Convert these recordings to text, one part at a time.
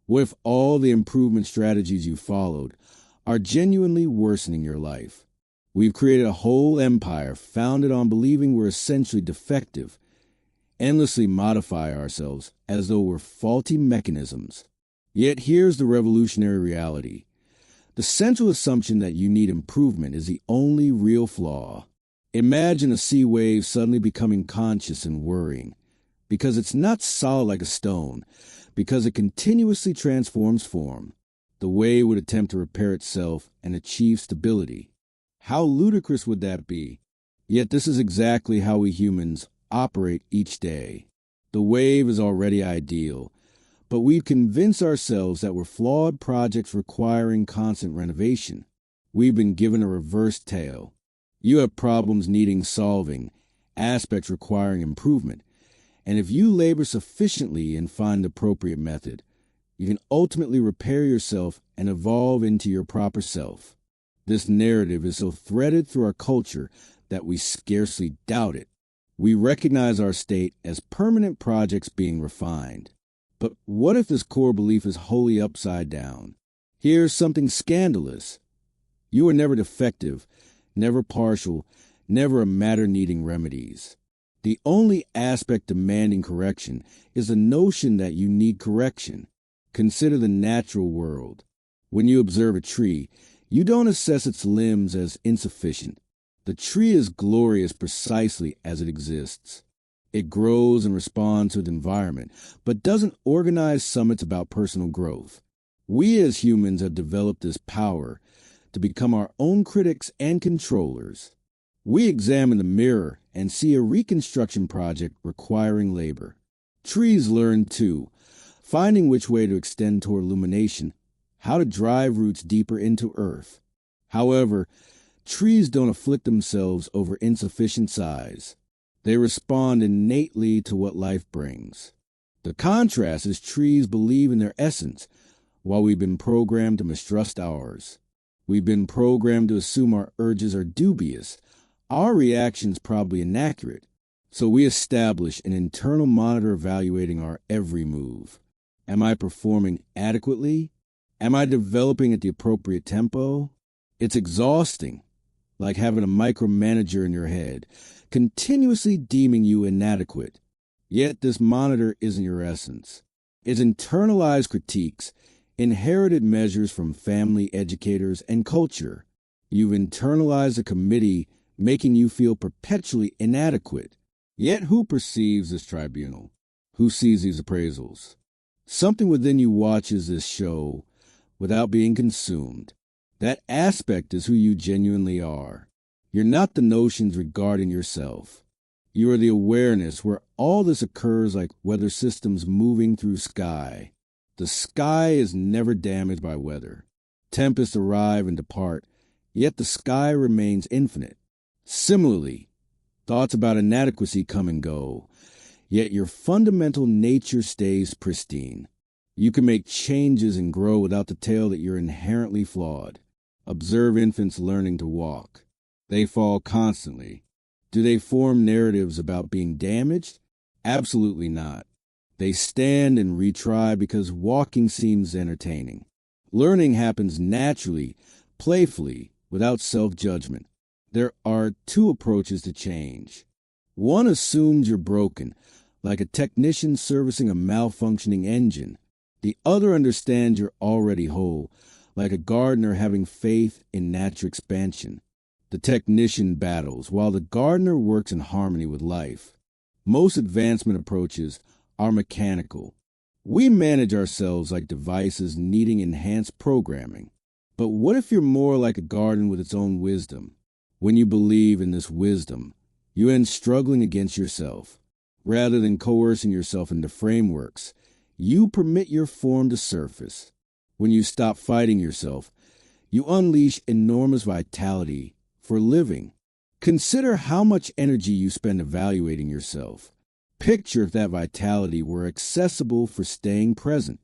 What if all the improvement strategies you followed are genuinely worsening your life? We've created a whole empire founded on believing we're essentially defective, endlessly modify ourselves as though we're faulty mechanisms. Yet here's the revolutionary reality. The central assumption that you need improvement is the only real flaw. Imagine a sea wave suddenly becoming conscious and worrying, because it's not solid like a stone, because it continuously transforms form. The wave would attempt to repair itself and achieve stability. How ludicrous would that be? Yet this is exactly how we humans operate each day. The wave is already ideal, but we've convinced ourselves that we're flawed projects requiring constant renovation. We've been given a reverse tale. You have problems needing solving, aspects requiring improvement, and if you labor sufficiently and find the appropriate method, you can ultimately repair yourself and evolve into your proper self. This narrative is so threaded through our culture that we scarcely doubt it. We recognize our state as permanent projects being refined. But what if this core belief is wholly upside down? Here's something scandalous. You are never defective, never partial, never a matter needing remedies. The only aspect demanding correction is the notion that you need correction. Consider the natural world. When you observe a tree, you don't assess its limbs as insufficient. The tree is glorious precisely as it exists. It grows and responds to the environment, but doesn't organize summits about personal growth. We as humans have developed this power to become our own critics and controllers. We examine the mirror and see a reconstruction project requiring labor. Trees learn too, finding which way to extend toward illumination, how to drive roots deeper into earth. However, trees don't afflict themselves over insufficient size. They respond innately to what life brings. The contrast is trees believe in their essence, while we've been programmed to mistrust ours. We've been programmed to assume our urges are dubious, our reactions probably inaccurate. So we establish an internal monitor evaluating our every move. Am I performing adequately? Am I developing at the appropriate tempo? It's exhausting, like having a micromanager in your head, continuously deeming you inadequate. Yet this monitor isn't your essence. It's internalized critiques, inherited measures from family, educators, and culture. You've internalized a committee making you feel perpetually inadequate. Yet who perceives this tribunal? Who sees these appraisals? Something within you watches this show without being consumed. That aspect is who you genuinely are. You're not the notions regarding yourself. You are the awareness where all this occurs like weather systems moving through sky. The sky is never damaged by weather. Tempests arrive and depart, yet the sky remains infinite. Similarly, thoughts about inadequacy come and go, yet your fundamental nature stays pristine. You can make changes and grow without the tale that you're inherently flawed. Observe infants learning to walk. They fall constantly. Do they form narratives about being damaged? Absolutely not. They stand and retry because walking seems entertaining. Learning happens naturally, playfully, without self-judgment. There are two approaches to change. One assumes you're broken, like a technician servicing a malfunctioning engine. The other understands you're already whole, like a gardener having faith in natural expansion. The technician battles, while the gardener works in harmony with life. Most advancement approaches are mechanical. We manage ourselves like devices needing enhanced programming. But what if you're more like a garden with its own wisdom? When you believe in this wisdom, you end struggling against yourself. Rather than coercing yourself into frameworks, you permit your form to surface. When you stop fighting yourself, you unleash enormous vitality for living. Consider how much energy you spend evaluating yourself. Picture if that vitality were accessible for staying present.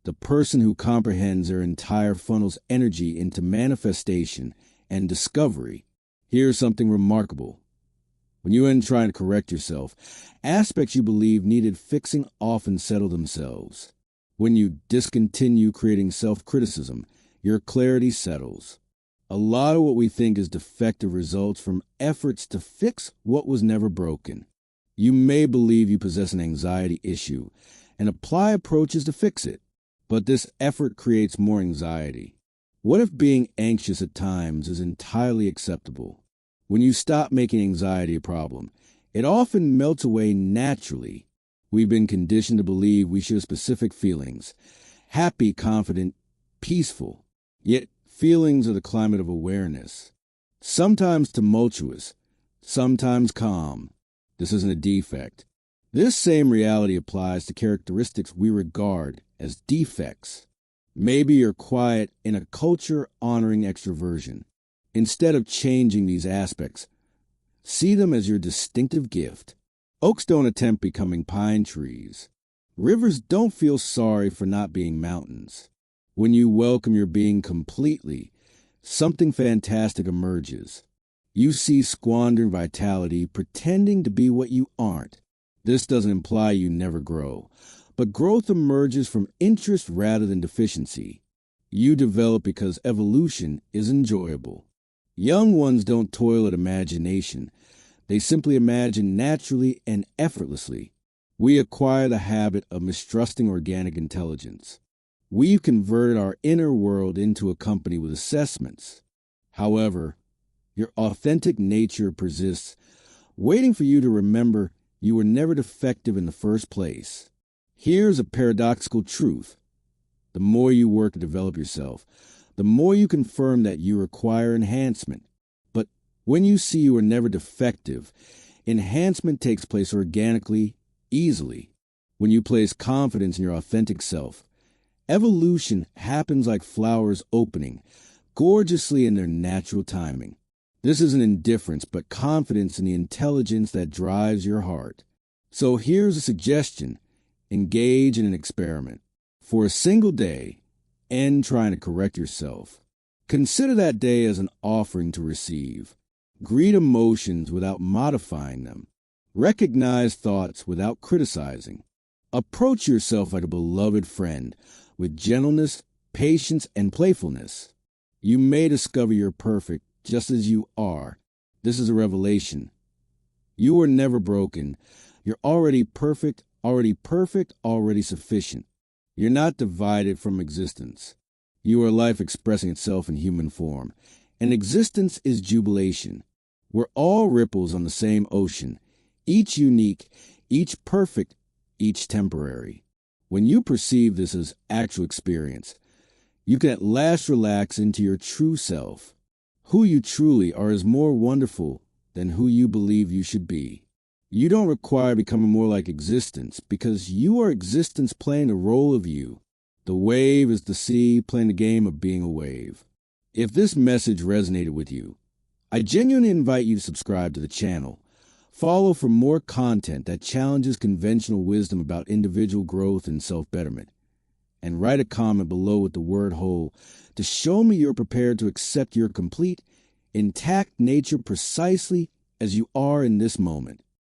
The person who comprehends their entire funnels energy into manifestation and discovery. Here's something remarkable. When you end trying to correct yourself, aspects you believe needed fixing often settle themselves. When you discontinue creating self-criticism, your clarity settles. A lot of what we think is defective results from efforts to fix what was never broken. You may believe you possess an anxiety issue and apply approaches to fix it, but this effort creates more anxiety. What if being anxious at times is entirely acceptable? When you stop making anxiety a problem, it often melts away naturally. We've been conditioned to believe we share specific feelings: happy, confident, peaceful. Yet feelings are the climate of awareness. Sometimes tumultuous, sometimes calm. This isn't a defect. This same reality applies to characteristics we regard as defects. Maybe you're quiet in a culture honoring extroversion. Instead of changing these aspects, see them as your distinctive gift. Oaks don't attempt becoming pine trees. Rivers don't feel sorry for not being mountains. When you welcome your being completely, something fantastic emerges. You see squandering vitality, pretending to be what you aren't. This doesn't imply you never grow, but growth emerges from interest rather than deficiency. You develop because evolution is enjoyable. Young ones don't toil at imagination. They simply imagine naturally and effortlessly. We acquire the habit of mistrusting organic intelligence. We've converted our inner world into a company with assessments. However, your authentic nature persists, waiting for you to remember you were never defective in the first place. Here's a paradoxical truth. The more you work to develop yourself, the more you confirm that you require enhancement. But when you see you are never defective, enhancement takes place organically, easily. When you place confidence in your authentic self, evolution happens like flowers opening, gorgeously in their natural timing. This isn't indifference, but confidence in the intelligence that drives your heart. So here's a suggestion. Engage in an experiment. For a single day, end trying to correct yourself. Consider that day as an offering to receive. Greet emotions without modifying them. Recognize thoughts without criticizing. Approach yourself like a beloved friend, with gentleness, patience, and playfulness. You may discover you're perfect just as you are. This is a revelation. You were never broken. You're already perfect, already sufficient. You're not divided from existence. You are life expressing itself in human form, and existence is jubilation. We're all ripples on the same ocean, each unique, each perfect, each temporary. When you perceive this as actual experience, you can at last relax into your true self. Who you truly are is more wonderful than who you believe you should be. You don't require becoming more like existence because you are existence playing the role of you. The wave is the sea playing the game of being a wave. If this message resonated with you, I genuinely invite you to subscribe to the channel. Follow for more content that challenges conventional wisdom about individual growth and self-betterment. And write a comment below with the word whole to show me you're prepared to accept your complete, intact nature precisely as you are in this moment.